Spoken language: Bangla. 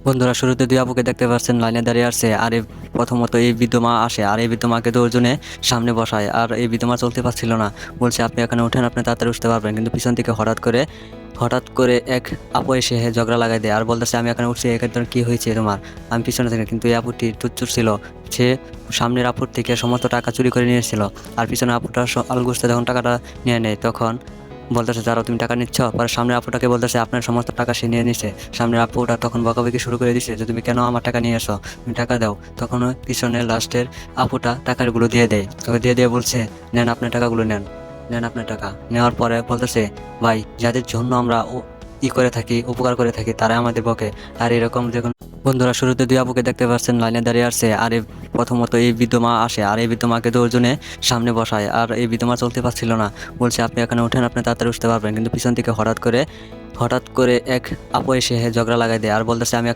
বন্ধুরা, শুরুতে দুই আপুকে দেখতে পাচ্ছেন লাইনে দাঁড়িয়ে আছে। আর প্রথমত এই বৃদ্ধ মা আসে, আর এই বৃদ্ধ মাকে দৌড়জনে সামনে বসায়। আর এই বৃদ্ধ মা চলতে পারছিল না, বলছে আপনি এখানে ওঠেন, আপনি তাড়াতাড়ি উঠতে পারবেন। কিন্তু পিছন থেকে হঠাৎ করে এক আপু এসে ঝগড়া লাগাই দেয় আর বলতেছে আমি এখানে উঠছি, এখানে কি হয়েছে তোমার, আমি পিছনে থাকি। কিন্তু এই আপুটি টুচ্চুর ছিল, সে সামনের আপুর থেকে সমস্ত টাকা চুরি করে নিয়েছিল। আর পিছনে আপুটা আলগুস্তে যখন টাকাটা নিয়ে নেয়, তখন বলতেছে যারা তুমি টাকা নিচ্ছ, পরে সামনের আপুটাকে বলতেছে আপনার সমস্ত টাকা সে নিয়ে নিছে। সামনের আপুটা তখন বকাবকি শুরু করে দিছে যে তুমি কেন আমার টাকা নিয়ে এসো, তুমি টাকা দাও। তখন ওই পিছনে লাস্টের আপুটা টাকাগুলো দিয়ে দেয়, তবে দিয়ে বলছে নেন আপনার টাকাগুলো, নেন নেন আপনার টাকা। নেওয়ার পরে বলতেছে ভাই, যাদের জন্য আমরা করে থাকি, উপকার করে থাকি, তারা আমাদের বকে। আর এরকম দেখুন বন্ধুরা, শুরুতে দুই আপুকে দেখতে পাচ্ছেন লাইনে দাঁড়িয়ে আছে। আর প্রথমত এই বৃদ্ধ মা আসে, আর এই বৃদ্ধ মাকে দৌড়জনে সামনে বসায়। আর এই বৃদ্ধ মা চলতে পারছিল না, বলছে আপনি এখানে ওঠেন, আপনি তাড়াতাড়ি উঠতে পারবেন। কিন্তু পিছন থেকে হঠাৎ করে এক আপু এসে ঝগড়া লাগাই দেয় আর বলতেছে আমি